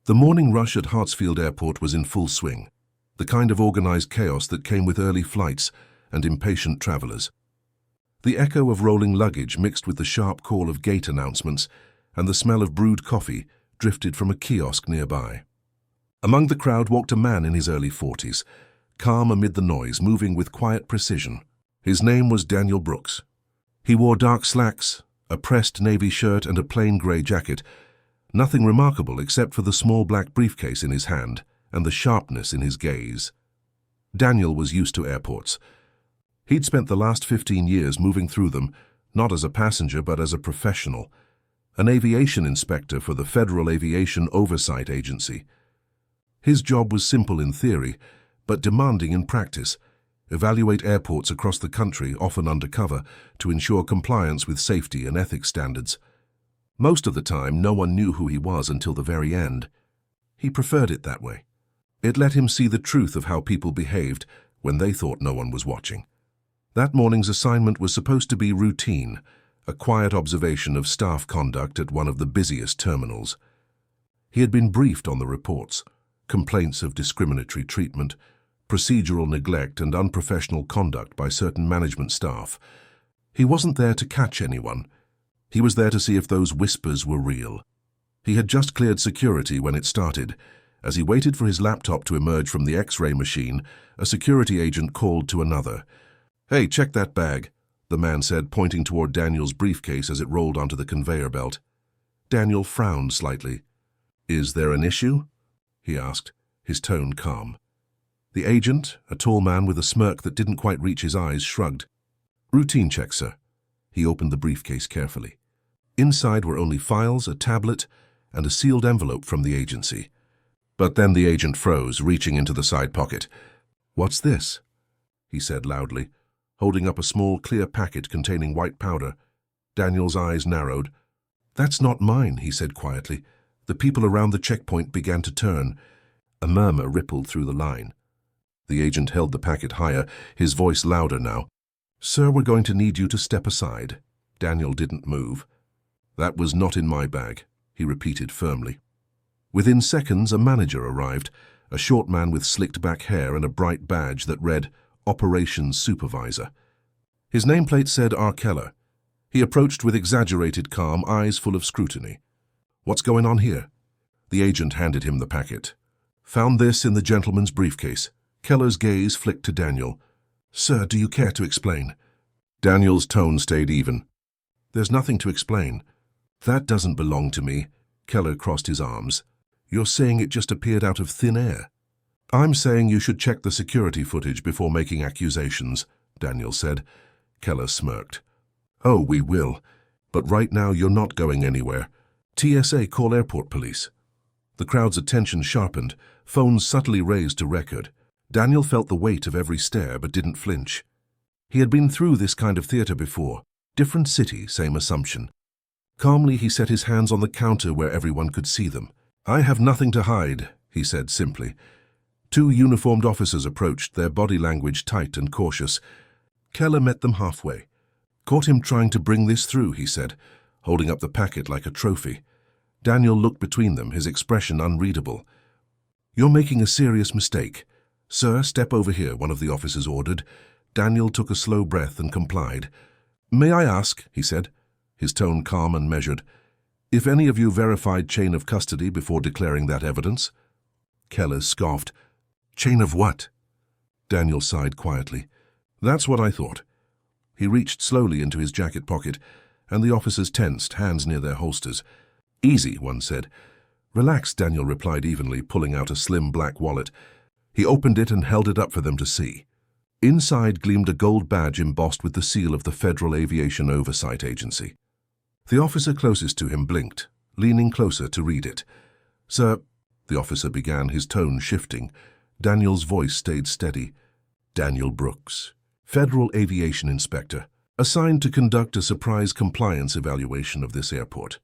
The morning rush at Hartsfield Airport was in full swing, the kind of organized chaos that came with early flights and impatient travelers. The echo of rolling luggage mixed with the sharp call of gate announcements and the smell of brewed coffee drifted from a kiosk nearby. Among the crowd walked a man in his early 40s, calm amid the noise, moving with quiet precision. His name was Daniel Brooks. He wore dark slacks, a pressed navy shirt and a plain grey jacket, nothing remarkable except for the small black briefcase in his hand and the sharpness in his gaze. Daniel was used to airports. He'd spent the last 15 years moving through them, not as a passenger but as a professional, an aviation inspector for the Federal Aviation Oversight Agency. His job was simple in theory, but demanding in practice: evaluate airports across the country, often undercover, to ensure compliance with safety and ethics standards. Most of the time, no one knew who he was until the very end. He preferred it that way. It let him see the truth of how people behaved when they thought no one was watching. That morning's assignment was supposed to be routine, a quiet observation of staff conduct at one of the busiest terminals. He had been briefed on the reports: complaints of discriminatory treatment, procedural neglect and unprofessional conduct by certain management staff. He wasn't there to catch anyone. He was there to see if those whispers were real. He had just cleared security when it started. As he waited for his laptop to emerge from the X-ray machine, a security agent called to another. "Hey, check that bag," the man said, pointing toward Daniel's briefcase as it rolled onto the conveyor belt. Daniel frowned slightly. "Is there an issue?" he asked, his tone calm. The agent, a tall man with a smirk that didn't quite reach his eyes, shrugged. "Routine check, sir." He opened the briefcase carefully. Inside were only files, a tablet, and a sealed envelope from the agency. But then the agent froze, reaching into the side pocket. "What's this?" he said loudly, holding up a small, clear packet containing white powder. Daniel's eyes narrowed. "That's not mine," he said quietly. The people around the checkpoint began to turn. A murmur rippled through the line. The agent held the packet higher, his voice louder now. "Sir, we're going to need you to step aside." Daniel didn't move. "That was not in my bag," he repeated firmly. Within seconds, a manager arrived, a short man with slicked back hair and a bright badge that read Operations Supervisor. His nameplate said R. Keller. He approached with exaggerated calm, eyes full of scrutiny. "What's going on here?" The agent handed him the packet. "Found this in the gentleman's briefcase." Keller's gaze flicked to Daniel. "Sir, do you care to explain?" Daniel's tone stayed even. "There's nothing to explain. That doesn't belong to me." Keller crossed his arms. "You're saying it just appeared out of thin air?" "I'm saying you should check the security footage before making accusations," Daniel said. Keller smirked. "Oh, we will. But right now you're not going anywhere. TSA, call airport police." The crowd's attention sharpened, phones subtly raised to record. Daniel felt the weight of every stare but didn't flinch. He had been through this kind of theater before. Different city, same assumption. Calmly, he set his hands on the counter where everyone could see them. "I have nothing to hide," he said simply. Two uniformed officers approached, their body language tight and cautious. Keller met them halfway. "Caught him trying to bring this through," he said, holding up the packet like a trophy. Daniel looked between them, his expression unreadable. "You're making a serious mistake." "Sir, step over here," one of the officers ordered. Daniel took a slow breath and complied. "May I ask," he said, his tone calm and measured, "if any of you verified chain of custody before declaring that evidence?" Keller scoffed. "Chain of what?" Daniel sighed quietly. "That's what I thought." He reached slowly into his jacket pocket, and the officers tensed, hands near their holsters. "Easy," one said. "Relax," Daniel replied evenly, pulling out a slim black wallet. He opened it and held it up for them to see. Inside gleamed a gold badge embossed with the seal of the Federal Aviation Oversight Agency. The officer closest to him blinked, leaning closer to read it. "Sir," the officer began, his tone shifting. Daniel's voice stayed steady. "Daniel Brooks, Federal Aviation Inspector, assigned to conduct a surprise compliance evaluation of this airport.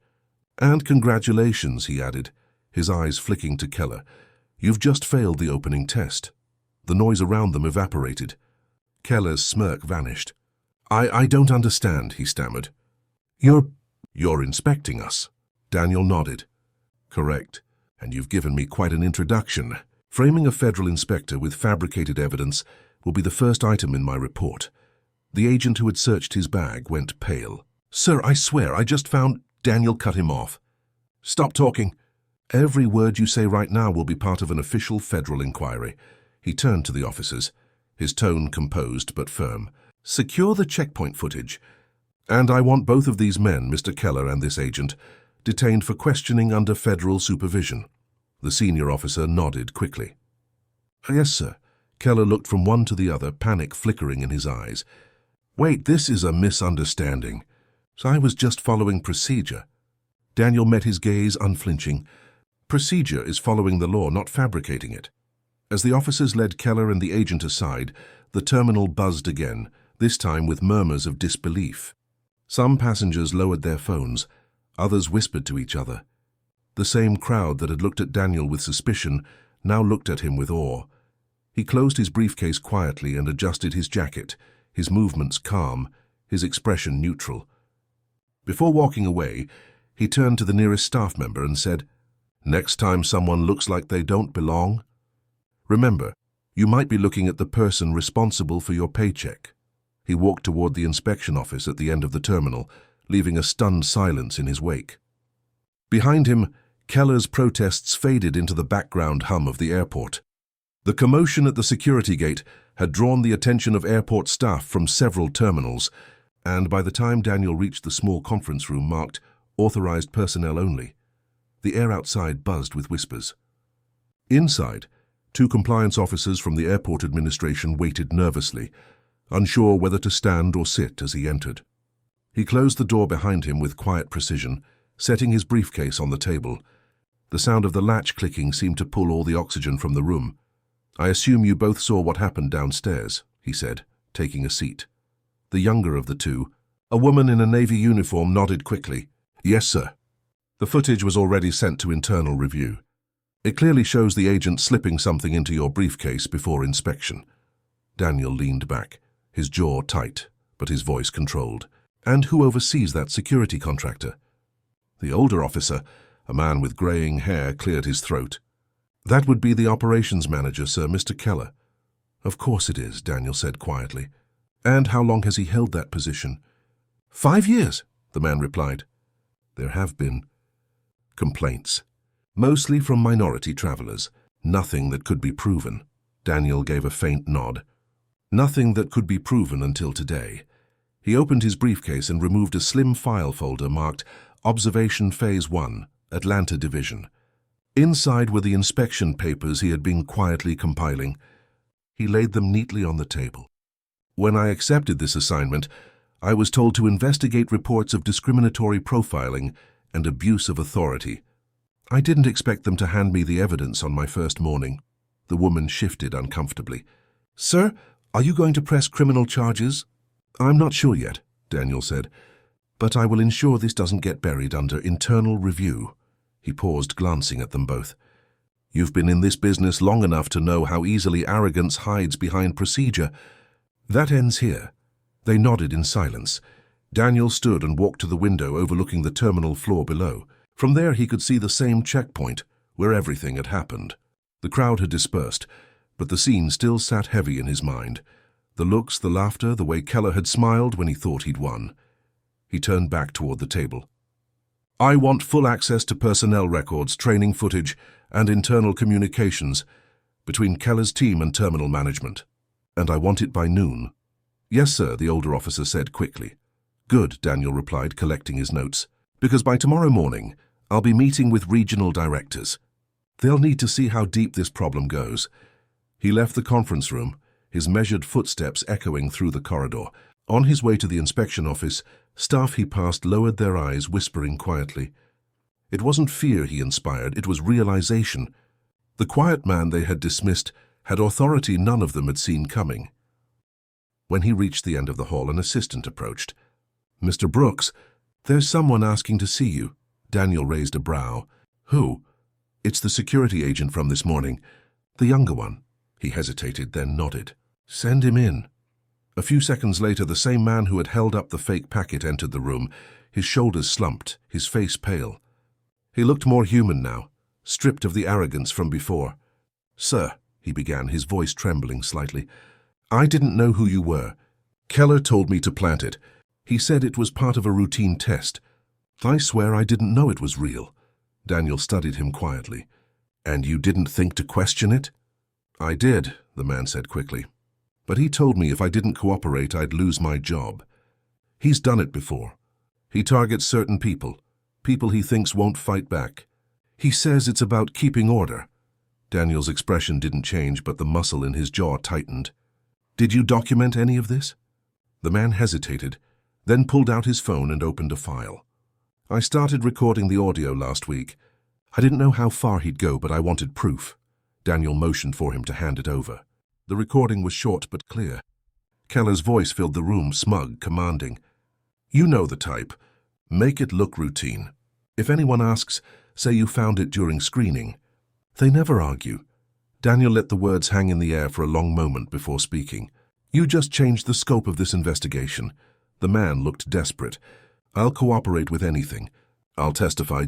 And congratulations," he added, his eyes flicking to Keller. "You've just failed the opening test." The noise around them evaporated. Keller's smirk vanished. I don't understand," he stammered. You're inspecting us." Daniel nodded. "Correct. And you've given me quite an introduction. Framing a federal inspector with fabricated evidence will be the first item in my report. The agent who had searched his bag went pale. Sir, I swear, I just found... Daniel cut him off. Stop talking. Every word you say right now will be part of an official federal inquiry. He turned to the officers, his tone composed but firm. Secure the checkpoint footage. And I want both of these men, Mr. Keller and this agent, detained for questioning under federal supervision. The senior officer nodded quickly. Yes, sir. Keller looked from one to the other, panic flickering in his eyes. Wait, this is a misunderstanding. So I was just following procedure. Daniel met his gaze unflinching. Procedure is following the law, not fabricating it. As the officers led Keller and the agent aside, the terminal buzzed again, this time with murmurs of disbelief. Some passengers lowered their phones, others whispered to each other. The same crowd that had looked at Daniel with suspicion now looked at him with awe. He closed his briefcase quietly and adjusted his jacket, his movements calm, his expression neutral. Before walking away, he turned to the nearest staff member and said, Next time someone looks like they don't belong, remember, you might be looking at the person responsible for your paycheck. He walked toward the inspection office at the end of the terminal, leaving a stunned silence in his wake. Behind him, Keller's protests faded into the background hum of the airport. The commotion at the security gate had drawn the attention of airport staff from several terminals, and by the time Daniel reached the small conference room marked Authorized Personnel Only, the air outside buzzed with whispers. Inside, 2 compliance officers from the airport administration waited nervously, unsure whether to stand or sit as he entered. He closed the door behind him with quiet precision, setting his briefcase on the table. The sound of the latch clicking seemed to pull all the oxygen from the room. I assume you both saw what happened downstairs, he said, taking a seat. The younger of the two, a woman in a Navy uniform, nodded quickly. Yes, sir. The footage was already sent to internal review. It clearly shows the agent slipping something into your briefcase before inspection. Daniel leaned back, his jaw tight, but his voice controlled. And who oversees that security contractor? The older officer, a man with graying hair, cleared his throat. That would be the operations manager, sir, Mr. Keller. Of course it is, Daniel said quietly. And how long has he held that position? 5 years, the man replied. There have been complaints, mostly from minority travelers. Nothing that could be proven. Daniel gave a faint nod. Nothing that could be proven until today. He opened his briefcase and removed a slim file folder marked Observation Phase 1, Atlanta Division. Inside were the inspection papers he had been quietly compiling. He laid them neatly on the table. When I accepted this assignment, I was told to investigate reports of discriminatory profiling and abuse of authority. I didn't expect them to hand me the evidence on my first morning. The woman shifted uncomfortably. Sir, are you going to press criminal charges? I'm not sure yet, Daniel said, but I will ensure this doesn't get buried under internal review. He paused, glancing at them both. You've been in this business long enough to know how easily arrogance hides behind procedure. That ends here. They nodded in silence. Daniel stood and walked to the window overlooking the terminal floor below. From there he could see the same checkpoint, where everything had happened. The crowd had dispersed, but the scene still sat heavy in his mind. The looks, the laughter, the way Keller had smiled when he thought he'd won. He turned back toward the table. I want full access to personnel records, training footage, and internal communications between Keller's team and terminal management. And I want it by noon. Yes, sir, the older officer said quickly. Good, Daniel replied, collecting his notes. Because by tomorrow morning, I'll be meeting with regional directors. They'll need to see how deep this problem goes. He left the conference room, his measured footsteps echoing through the corridor. On his way to the inspection office, staff he passed lowered their eyes, whispering quietly. It wasn't fear he inspired, it was realization. The quiet man they had dismissed had authority none of them had seen coming. When he reached the end of the hall, an assistant approached. Mr. Brooks, there's someone asking to see you. Daniel raised a brow. Who? It's the security agent from this morning. The younger one. He hesitated, then nodded. Send him in. A few seconds later, the same man who had held up the fake packet entered the room, his shoulders slumped, his face pale. He looked more human now, stripped of the arrogance from before. "Sir," he began, his voice trembling slightly, "I didn't know who you were. Keller told me to plant it. He said it was part of a routine test. I swear I didn't know it was real." Daniel studied him quietly. "And you didn't think to question it?" "I did," the man said quickly. "But he told me if I didn't cooperate, I'd lose my job. He's done it before. He targets certain people he thinks won't fight back. He says it's about keeping order." Daniel's expression didn't change, but the muscle in his jaw tightened. "Did you document any of this?" The man hesitated, then pulled out his phone and opened a file. "I started recording the audio last week. I didn't know how far he'd go, but I wanted proof." Daniel motioned for him to hand it over. The recording was short but clear. Keller's voice filled the room, smug, commanding. "You know the type. Make it look routine. If anyone asks, say you found it during screening." They never argue. Daniel let the words hang in the air for a long moment before speaking. "You just changed the scope of this investigation." The man looked desperate. "I'll cooperate with anything. I'll testify,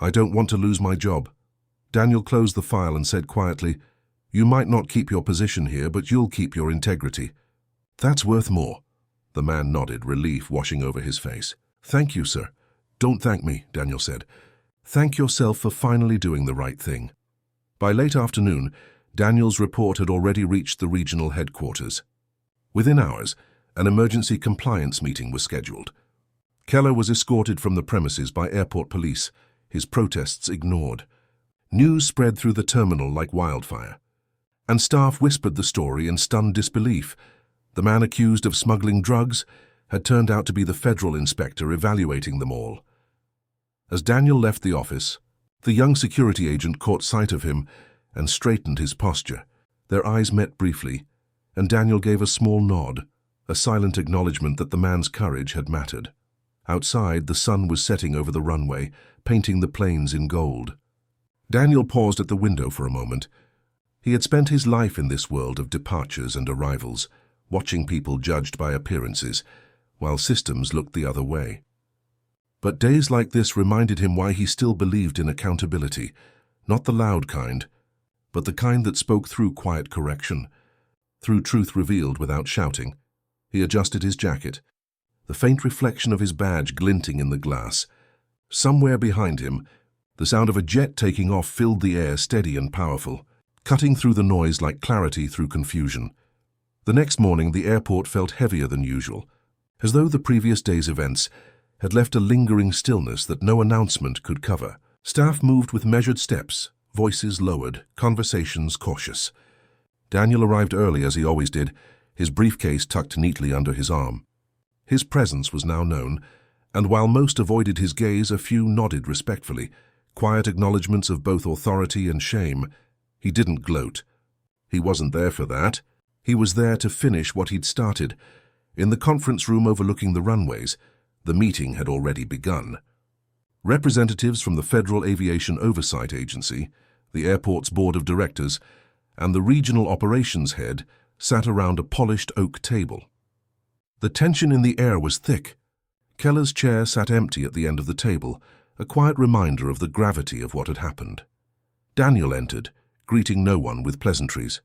I don't want to lose my job." Daniel closed the file and said quietly, "You might not keep your position here, but you'll keep your integrity." "That's worth more." The man nodded, relief washing over his face. "Thank you, sir." "Don't thank me," Daniel said. "Thank yourself for finally doing the right thing." By late afternoon, Daniel's report had already reached the regional headquarters. Within hours, an emergency compliance meeting was scheduled. Keller was escorted from the premises by airport police, his protests ignored. News spread through the terminal like wildfire, and staff whispered the story in stunned disbelief. The man accused of smuggling drugs had turned out to be the federal inspector evaluating them all. As Daniel left the office, the young security agent caught sight of him and straightened his posture. Their eyes met briefly, and Daniel gave a small nod, a silent acknowledgement that the man's courage had mattered. Outside, the sun was setting over the runway, painting the plains in gold. Daniel paused at the window for a moment. He had spent his life in this world of departures and arrivals, watching people judged by appearances, while systems looked the other way. But days like this reminded him why he still believed in accountability, not the loud kind, but the kind that spoke through quiet correction, through truth revealed without shouting. He adjusted his jacket, the faint reflection of his badge glinting in the glass. Somewhere behind him, the sound of a jet taking off filled the air, steady and powerful, cutting through the noise like clarity through confusion. The next morning, the airport felt heavier than usual, as though the previous day's events had left a lingering stillness that no announcement could cover. Staff moved with measured steps, voices lowered, conversations cautious. Daniel arrived early as he always did, his briefcase tucked neatly under his arm. His presence was now known, and while most avoided his gaze, a few nodded respectfully, quiet acknowledgements of both authority and shame. He didn't gloat. He wasn't there for that. He was there to finish what he'd started. In the conference room overlooking the runways, the meeting had already begun. Representatives from the Federal Aviation Oversight Agency, the airport's board of directors, and the regional operations head sat around a polished oak table. The tension in the air was thick. Keller's chair sat empty at the end of the table, a quiet reminder of the gravity of what had happened. Daniel entered, greeting no one with pleasantries.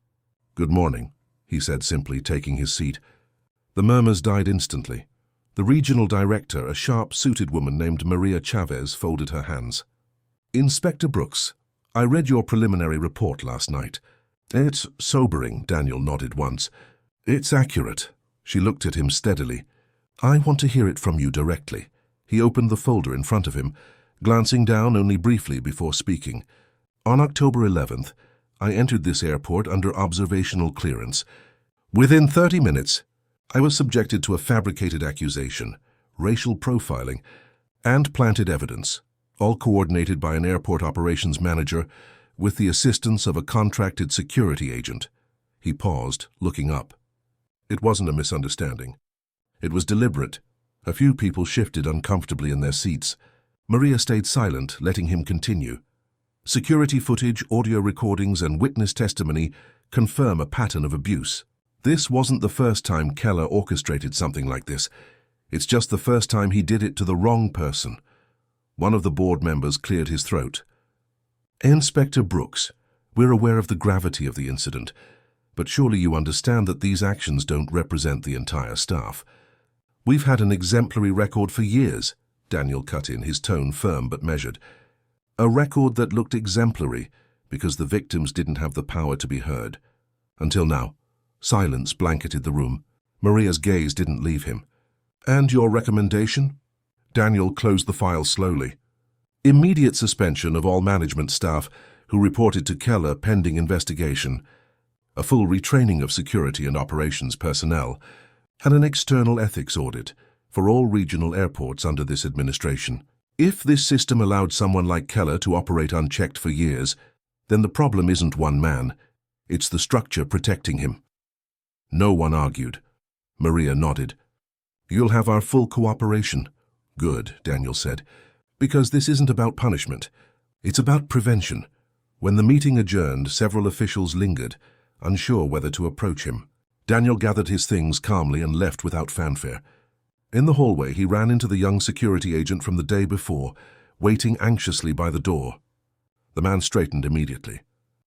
"Good morning," he said simply, taking his seat. The murmurs died instantly. The regional director, a sharp-suited woman named Maria Chavez, folded her hands. "Inspector Brooks, I read your preliminary report last night. It's sobering," Daniel nodded once. "It's accurate." She looked at him steadily. "I want to hear it from you directly." He opened the folder in front of him, glancing down only briefly before speaking. "On October 11th, I entered this airport under observational clearance. Within 30 minutes, I was subjected to a fabricated accusation, racial profiling, and planted evidence, all coordinated by an airport operations manager with the assistance of a contracted security agent." He paused, looking up. It wasn't a misunderstanding. It was deliberate. A few people shifted uncomfortably in their seats. Maria stayed silent, letting him continue. "Security footage, audio recordings, and witness testimony confirm a pattern of abuse. This wasn't the first time Keller orchestrated something like this. It's just the first time he did it to the wrong person." One of the board members cleared his throat. Inspector Brooks, we're aware of the gravity of the incident, but surely you understand that these actions don't represent the entire staff. We've had an exemplary record for years, Daniel cut in, his tone firm but measured. A record that looked exemplary because the victims didn't have the power to be heard. Until now, silence blanketed the room. Maria's gaze didn't leave him. And your recommendation? Daniel closed the file slowly. Immediate suspension of all management staff who reported to Keller pending investigation, a full retraining of security and operations personnel, and an external ethics audit for all regional airports under this administration. If this system allowed someone like Keller to operate unchecked for years, then the problem isn't one man, it's the structure protecting him. No one argued. Maria nodded. You'll have our full cooperation. Good, Daniel said, because this isn't about punishment. It's about prevention. When the meeting adjourned, several officials lingered, unsure whether to approach him. Daniel gathered his things calmly and left without fanfare. In the hallway, he ran into the young security agent from the day before, waiting anxiously by the door. The man straightened immediately.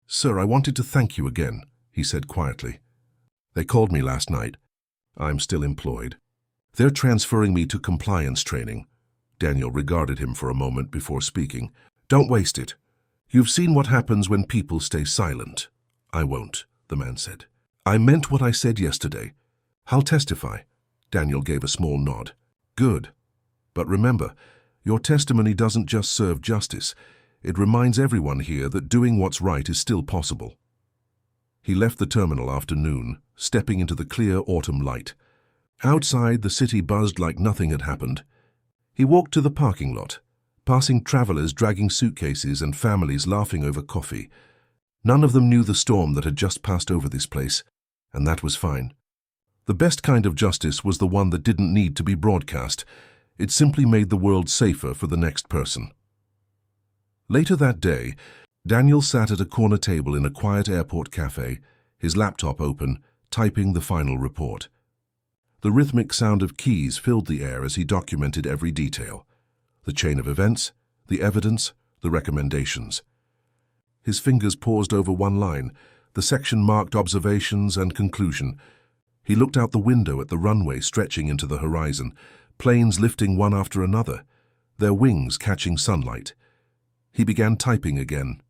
Sir, I wanted to thank you again, he said quietly. They called me last night. I'm still employed. They're transferring me to compliance training. Daniel regarded him for a moment before speaking. Don't waste it. You've seen what happens when people stay silent. I won't, the man said. I meant what I said yesterday. I'll testify. Daniel gave a small nod. Good. But remember, your testimony doesn't just serve justice. It reminds everyone here that doing what's right is still possible. He left the terminal after noon, stepping into the clear autumn light. Outside, the city buzzed like nothing had happened. He walked to the parking lot, passing travelers dragging suitcases and families laughing over coffee. None of them knew the storm that had just passed over this place, and that was fine. The best kind of justice was the one that didn't need to be broadcast. It simply made the world safer for the next person. Later that day, Daniel sat at a corner table in a quiet airport cafe, his laptop open, typing the final report. The rhythmic sound of keys filled the air as he documented every detail. The chain of events, the evidence, the recommendations. His fingers paused over one line, the section marked observations and conclusion. He looked out the window at the runway stretching into the horizon, planes lifting one after another, their wings catching sunlight. He began typing again.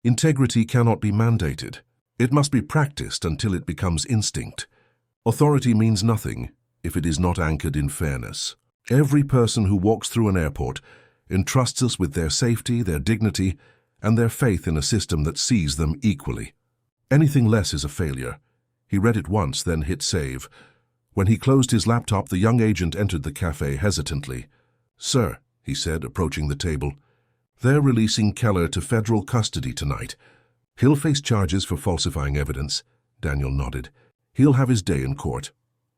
Integrity cannot be mandated. It must be practiced until it becomes instinct. Authority means nothing if it is not anchored in fairness. Every person who walks through an airport entrusts us with their safety, their dignity, and their faith in a system that sees them equally. Anything less is a failure. He read it once, then hit save. When he closed his laptop, the young agent entered the cafe hesitantly. Sir, he said, approaching the table, they're releasing Keller to federal custody tonight. He'll face charges for falsifying evidence. Daniel nodded. He'll have his day in court.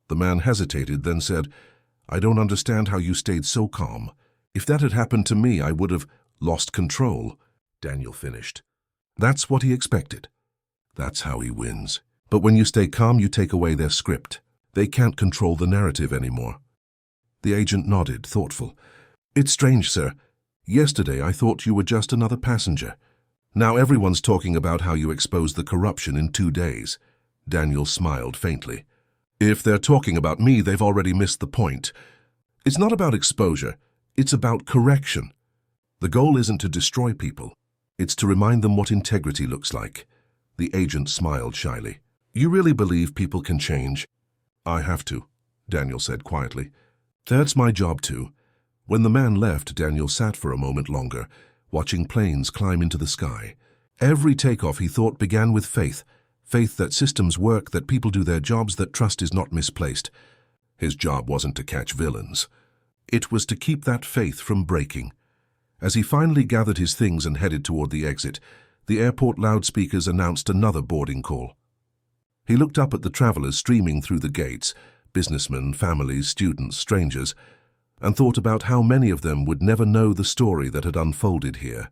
The man hesitated, then said, I don't understand how you stayed so calm. If that had happened to me, I would have lost control. Daniel finished. That's what he expected. That's how he wins. But when you stay calm, you take away their script. They can't control the narrative anymore. The agent nodded, thoughtful. It's strange, sir. Yesterday I thought you were just another passenger. Now everyone's talking about how you exposed the corruption in 2 days. Daniel smiled faintly. If they're talking about me, they've already missed the point. It's not about exposure. It's about correction. The goal isn't to destroy people. It's to remind them what integrity looks like. The agent smiled shyly. You really believe people can change? I have to, Daniel said quietly. That's my job too. When the man left, Daniel sat for a moment longer, watching planes climb into the sky. Every takeoff, he thought, began with faith. Faith that systems work, that people do their jobs, that trust is not misplaced. His job wasn't to catch villains. It was to keep that faith from breaking. As he finally gathered his things and headed toward the exit, the airport loudspeakers announced another boarding call. He looked up at the travelers streaming through the gates, businessmen, families, students, strangers, and thought about how many of them would never know the story that had unfolded here.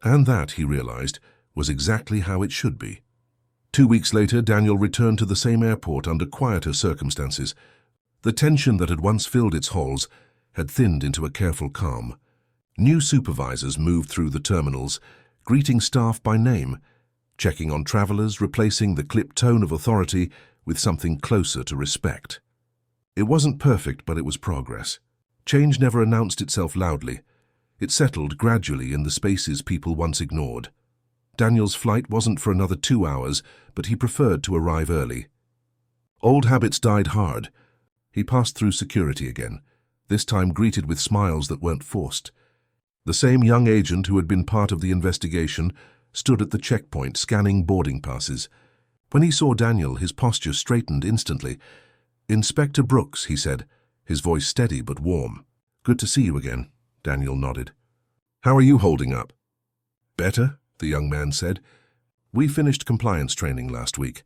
And that, he realized, was exactly how it should be. 2 weeks later, Daniel returned to the same airport under quieter circumstances. The tension that had once filled its halls had thinned into a careful calm. New supervisors moved through the terminals, greeting staff by name, checking on travelers, replacing the clipped tone of authority with something closer to respect. It wasn't perfect, but it was progress. Change never announced itself loudly. It settled gradually in the spaces people once ignored. Daniel's flight wasn't for another 2 hours, but he preferred to arrive early. Old habits died hard. He passed through security again, this time greeted with smiles that weren't forced. The same young agent who had been part of the investigation stood at the checkpoint scanning boarding passes. When he saw Daniel, his posture straightened instantly. "Inspector Brooks," he said, his voice steady but warm. "Good to see you again." Daniel nodded. "How are you holding up?" "Better," the young man said. "We finished compliance training last week.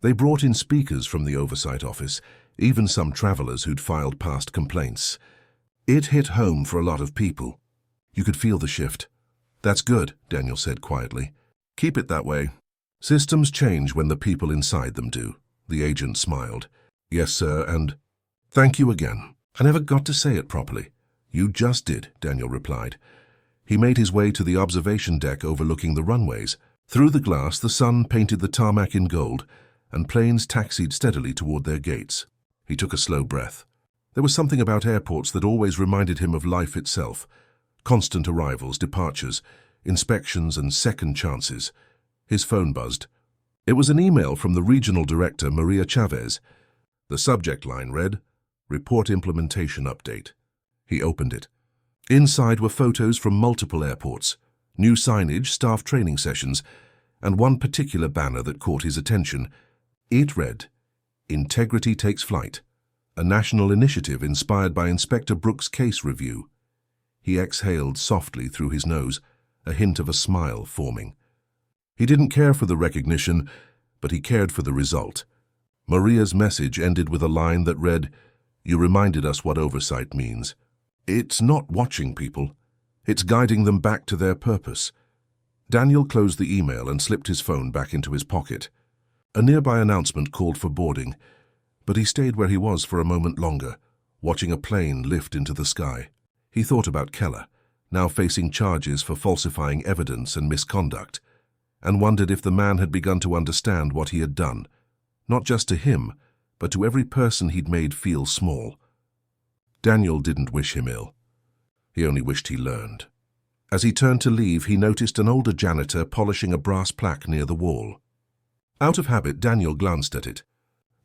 They brought in speakers from the oversight office, even some travelers who'd filed past complaints. It hit home for a lot of people. You could feel the shift." "That's good," Daniel said quietly. "Keep it that way. Systems change when the people inside them do." The agent smiled. "Yes, sir, and thank you again. I never got to say it properly." "You just did," Daniel replied. He made his way to the observation deck overlooking the runways. Through the glass, the sun painted the tarmac in gold, and planes taxied steadily toward their gates. He took a slow breath. There was something about airports that always reminded him of life itself. Constant arrivals, departures, inspections, and second chances. His phone buzzed. It was an email from the regional director, Maria Chavez. The subject line read, "Report Implementation Update." He opened it. Inside were photos from multiple airports, new signage, staff training sessions, and one particular banner that caught his attention. It read, "Integrity Takes Flight, a national initiative inspired by Inspector Brooks' case review." He exhaled softly through his nose, a hint of a smile forming. He didn't care for the recognition, but he cared for the result. Maria's message ended with a line that read, "You reminded us what oversight means. It's not watching people. It's guiding them back to their purpose." Daniel closed the email and slipped his phone back into his pocket. A nearby announcement called for boarding, but he stayed where he was for a moment longer, watching a plane lift into the sky. He thought about Keller, now facing charges for falsifying evidence and misconduct, and wondered if the man had begun to understand what he had done, not just to him, but to every person he'd made feel small. Daniel didn't wish him ill. He only wished he learned. As he turned to leave, he noticed an older janitor polishing a brass plaque near the wall. Out of habit, Daniel glanced at it.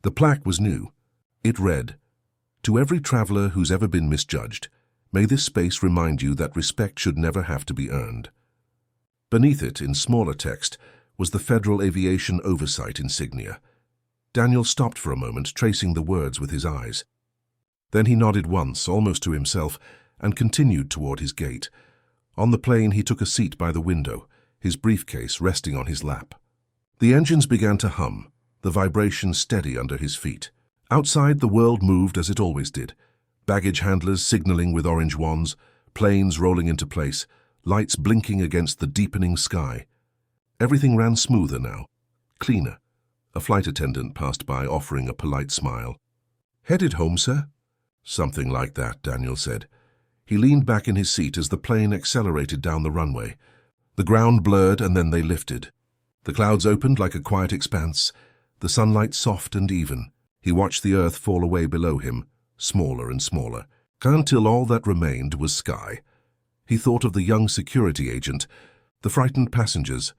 The plaque was new. It read, "To every traveler who's ever been misjudged, may this space remind you that respect should never have to be earned." Beneath it, in smaller text, was the Federal Aviation Oversight insignia. Daniel stopped for a moment, tracing the words with his eyes. Then he nodded once, almost to himself, and continued toward his gate. On the plane, he took a seat by the window, his briefcase resting on his lap. The engines began to hum, the vibration steady under his feet. Outside, the world moved as it always did. Baggage handlers signaling with orange wands, planes rolling into place, lights blinking against the deepening sky. Everything ran smoother now, cleaner. A flight attendant passed by, offering a polite smile. "Headed home, sir?" "Something like that," Daniel said. He leaned back in his seat as the plane accelerated down the runway. The ground blurred and then they lifted. The clouds opened like a quiet expanse, the sunlight soft and even. He watched the earth fall away below him, smaller and smaller, until all that remained was sky. He thought of the young security agent, the frightened passengers,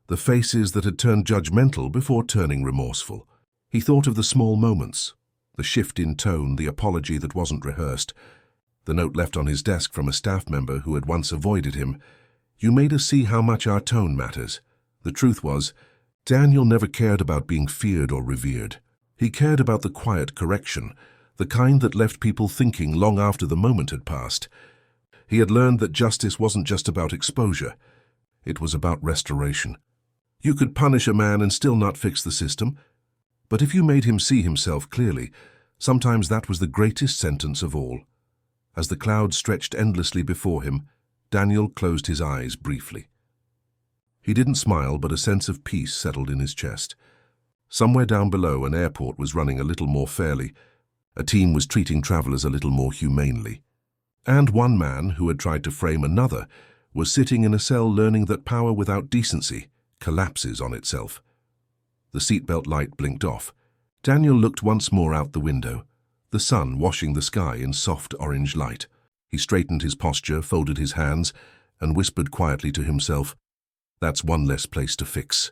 the faces that had turned judgmental before turning remorseful. He thought of the small moments, the shift in tone, the apology that wasn't rehearsed, the note left on his desk from a staff member who had once avoided him. "You made us see how much our tone matters." The truth was, Daniel never cared about being feared or revered. He cared about the quiet correction, the kind that left people thinking long after the moment had passed. He had learned that justice wasn't just about exposure. It was about restoration. You could punish a man and still not fix the system, but if you made him see himself clearly, sometimes that was the greatest sentence of all. As the clouds stretched endlessly before him, Daniel closed his eyes briefly. He didn't smile, but a sense of peace settled in his chest. Somewhere down below, an airport was running a little more fairly. A team was treating travelers a little more humanely. And one man, who had tried to frame another, was sitting in a cell learning that power without decency collapses on itself. The seatbelt light blinked off. Daniel looked once more out the window, the sun washing the sky in soft orange light. He straightened his posture, folded his hands, and whispered quietly to himself, "That's one less place to fix."